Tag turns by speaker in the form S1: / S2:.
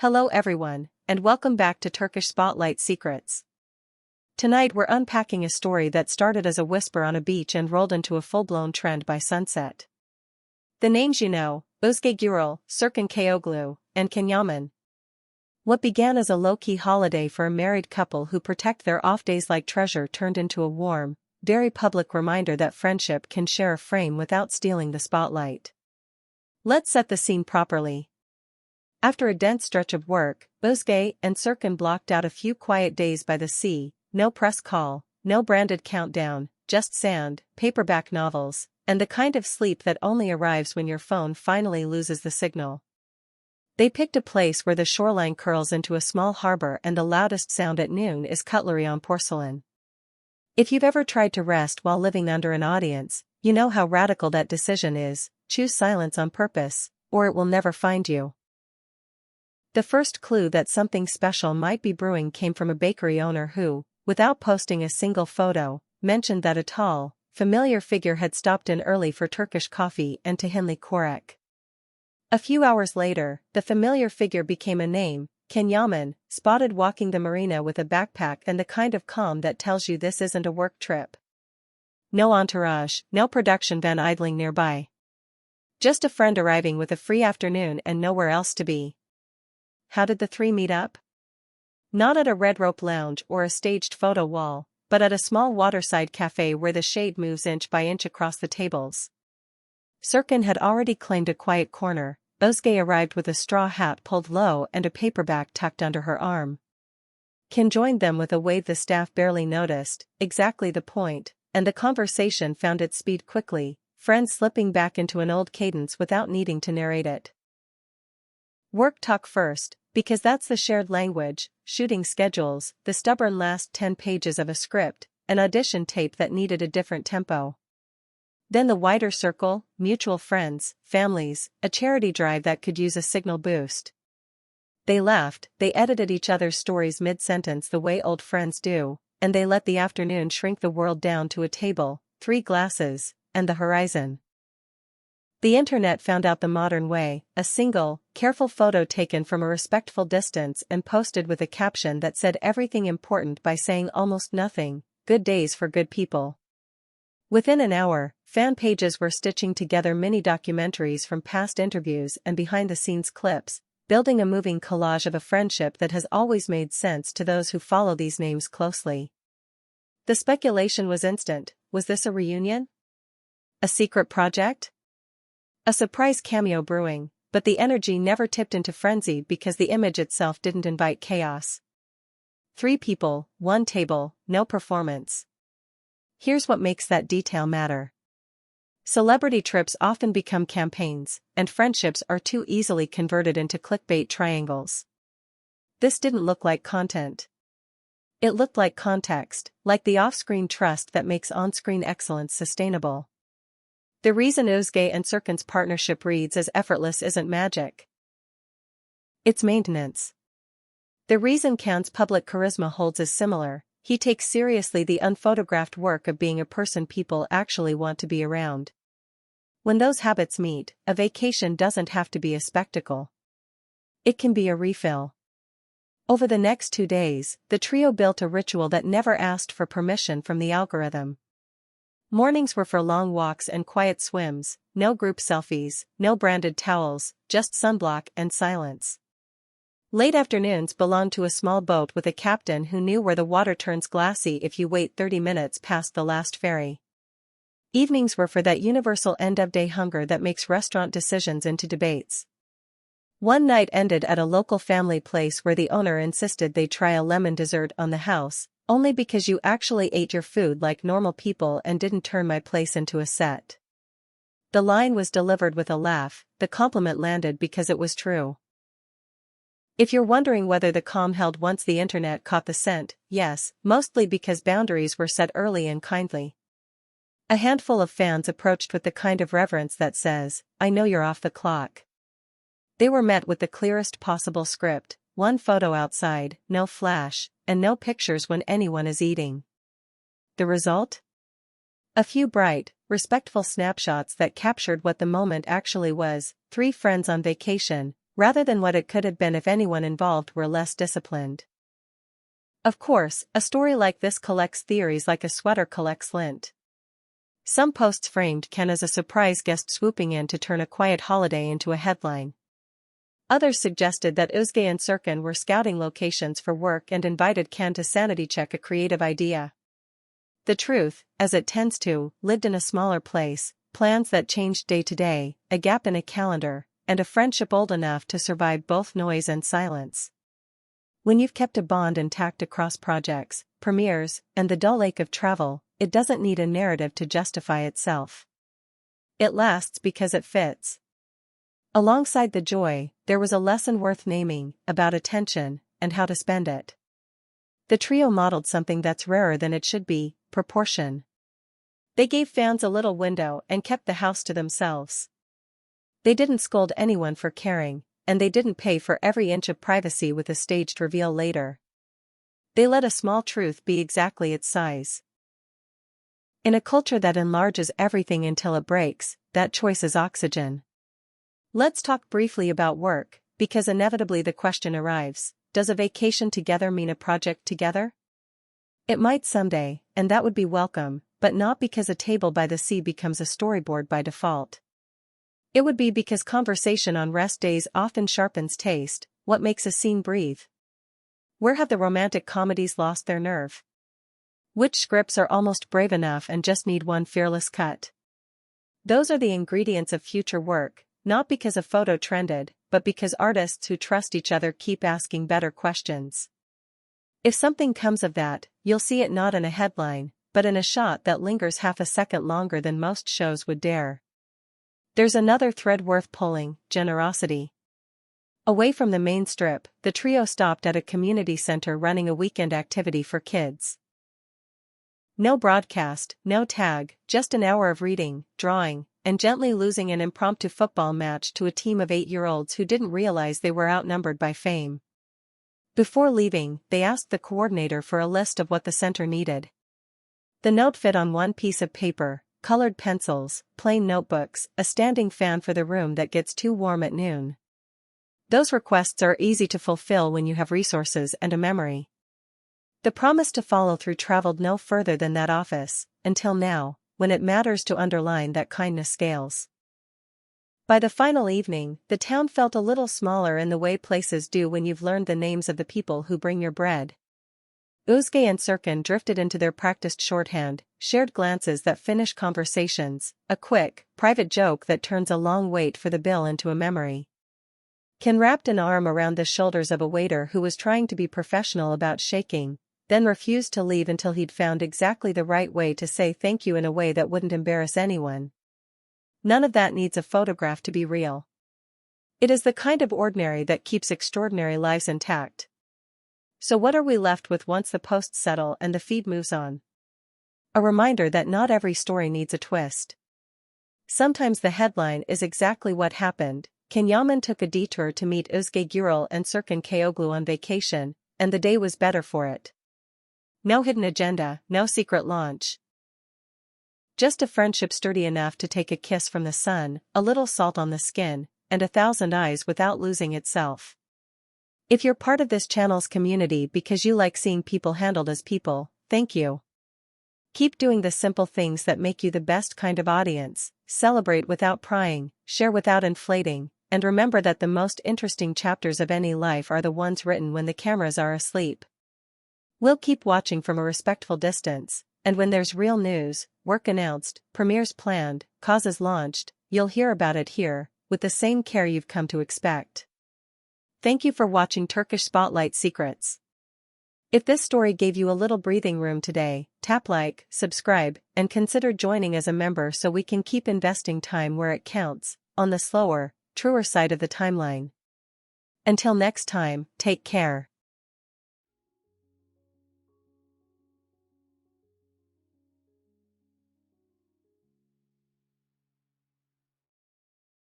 S1: Hello everyone, and welcome back to Turkish Spotlight Secrets. Tonight we're unpacking a story that started as a whisper on a beach and rolled into a full-blown trend by sunset. The names you know, Özge, Serkan and Yaman. What began as a low-key holiday for a married couple who protect their off-days like treasure turned into a warm, very public reminder that friendship can share a frame without stealing the spotlight. Let's set the scene properly. After a dense stretch of work, Özge and Serkan blocked out a few quiet days by the sea, no press call, no branded countdown, just sand, paperback novels, and the kind of sleep that only arrives when your phone finally loses the signal. They picked a place where the shoreline curls into a small harbor and the loudest sound at noon is cutlery on porcelain. If you've ever tried to rest while living under an audience, you know how radical that decision is. Choose silence on purpose, or it will never find you. The first clue that something special might be brewing came from a bakery owner who, without posting a single photo, mentioned that a tall, familiar figure had stopped in early for Turkish coffee and tahinli korek. A few hours later, the familiar figure became a name, Yaman, spotted walking the marina with a backpack and the kind of calm that tells you this isn't a work trip. No entourage, no production van idling nearby. Just a friend arriving with a free afternoon and nowhere else to be. How did the three meet up? Not at a red rope lounge or a staged photo wall, but at a small waterside cafe where the shade moves inch by inch across the tables. Serkan had already claimed a quiet corner. Özge arrived with a straw hat pulled low and a paperback tucked under her arm. Kin joined them with a wave the staff barely noticed, exactly the point, and the conversation found its speed quickly, friends slipping back into an old cadence without needing to narrate it. Work talk first, because that's the shared language, shooting schedules, the stubborn last 10 pages of a script, an audition tape that needed a different tempo. Then the wider circle, mutual friends, families, a charity drive that could use a signal boost. They laughed, they edited each other's stories mid-sentence the way old friends do, and they let the afternoon shrink the world down to a table, 3 glasses, and the horizon. The internet found out the modern way, a single, careful photo taken from a respectful distance and posted with a caption that said everything important by saying almost nothing, good days for good people. Within an hour, fan pages were stitching together mini documentaries from past interviews and behind-the-scenes clips, building a moving collage of a friendship that has always made sense to those who follow these names closely. The speculation was instant. Was this a reunion? A secret project? A surprise cameo brewing, but the energy never tipped into frenzy because the image itself didn't invite chaos. 3 people, 1 table, no performance. Here's what makes that detail matter. Celebrity trips often become campaigns, and friendships are too easily converted into clickbait triangles. This didn't look like content. It looked like context, like the off-screen trust that makes on-screen excellence sustainable. The reason Özge and Serkan's partnership reads as effortless isn't magic. It's maintenance. The reason Can's public charisma holds is similar. He takes seriously the unphotographed work of being a person people actually want to be around. When those habits meet, a vacation doesn't have to be a spectacle. It can be a refill. Over the next 2 days, the trio built a ritual that never asked for permission from the algorithm. Mornings were for long walks and quiet swims, no group selfies, no branded towels, just sunblock and silence. Late afternoons belonged to a small boat with a captain who knew where the water turns glassy if you wait 30 minutes past the last ferry. Evenings were for that universal end-of-day hunger that makes restaurant decisions into debates. One night ended at a local family place where the owner insisted they try a lemon dessert on the house, only because you actually ate your food like normal people and didn't turn my place into a set. The line was delivered with a laugh, the compliment landed because it was true. If you're wondering whether the calm held once the internet caught the scent, yes, mostly because boundaries were set early and kindly. A handful of fans approached with the kind of reverence that says, I know you're off the clock. They were met with the clearest possible script, 1 photo outside, no flash, and no pictures when anyone is eating. The result? A few bright, respectful snapshots that captured what the moment actually was, 3 friends on vacation, rather than what it could have been if anyone involved were less disciplined. Of course, a story like this collects theories like a sweater collects lint. Some posts framed Ken as a surprise guest swooping in to turn a quiet holiday into a headline. Others suggested that Özge and Serkan were scouting locations for work and invited Ken to sanity check a creative idea. The truth, as it tends to, lived in a smaller place, plans that changed day to day, a gap in a calendar, and a friendship old enough to survive both noise and silence. When you've kept a bond intact across projects, premieres, and the dull ache of travel, it doesn't need a narrative to justify itself. It lasts because it fits. Alongside the joy, there was a lesson worth naming, about attention, and how to spend it. The trio modeled something that's rarer than it should be, proportion. They gave fans a little window and kept the house to themselves. They didn't scold anyone for caring, and they didn't pay for every inch of privacy with a staged reveal later. They let a small truth be exactly its size. In a culture that enlarges everything until it breaks, that choice is oxygen. Let's talk briefly about work, because inevitably the question arrives, does a vacation together mean a project together? It might someday, and that would be welcome, but not because a table by the sea becomes a storyboard by default. It would be because conversation on rest days often sharpens taste, what makes a scene breathe. Where have the romantic comedies lost their nerve? Which scripts are almost brave enough and just need one fearless cut? Those are the ingredients of future work, not because a photo trended, but because artists who trust each other keep asking better questions. If something comes of that, you'll see it not in a headline, but in a shot that lingers half a second longer than most shows would dare. There's another thread worth pulling, generosity. Away from the main strip, the trio stopped at a community center running a weekend activity for kids. No broadcast, no tag, just an hour of reading, drawing, and gently losing an impromptu football match to a team of 8-year-olds who didn't realize they were outnumbered by fame. Before leaving, they asked the coordinator for a list of what the center needed. The note fit on one piece of paper: colored pencils, plain notebooks, a standing fan for the room that gets too warm at noon. Those requests are easy to fulfill when you have resources and a memory. The promise to follow through traveled no further than that office, until now, when it matters to underline that kindness scales. By the final evening, the town felt a little smaller in the way places do when you've learned the names of the people who bring your bread. Özge and Serkan drifted into their practiced shorthand, shared glances that finish conversations, a quick, private joke that turns a long wait for the bill into a memory. Ken wrapped an arm around the shoulders of a waiter who was trying to be professional about shaking, then refused to leave until he'd found exactly the right way to say thank you in a way that wouldn't embarrass anyone. None of that needs a photograph to be real. It is the kind of ordinary that keeps extraordinary lives intact. So what are we left with once the posts settle and the feed moves on? A reminder that not every story needs a twist. Sometimes the headline is exactly what happened. Yaman took a detour to meet Özge and Serkan Kayoglu on vacation, and the day was better for it. No hidden agenda, no secret launch. Just a friendship sturdy enough to take a kiss from the sun, a little salt on the skin, and 1,000 eyes without losing itself. If you're part of this channel's community because you like seeing people handled as people, thank you. Keep doing the simple things that make you the best kind of audience, celebrate without prying, share without inflating, and remember that the most interesting chapters of any life are the ones written when the cameras are asleep. We'll keep watching from a respectful distance, and when there's real news, work announced, premieres planned, causes launched, you'll hear about it here, with the same care you've come to expect. Thank you for watching Turkish Spotlight Secrets. If this story gave you a little breathing room today, tap like, subscribe, and consider joining as a member so we can keep investing time where it counts, on the slower, truer side of the timeline. Until next time, take care.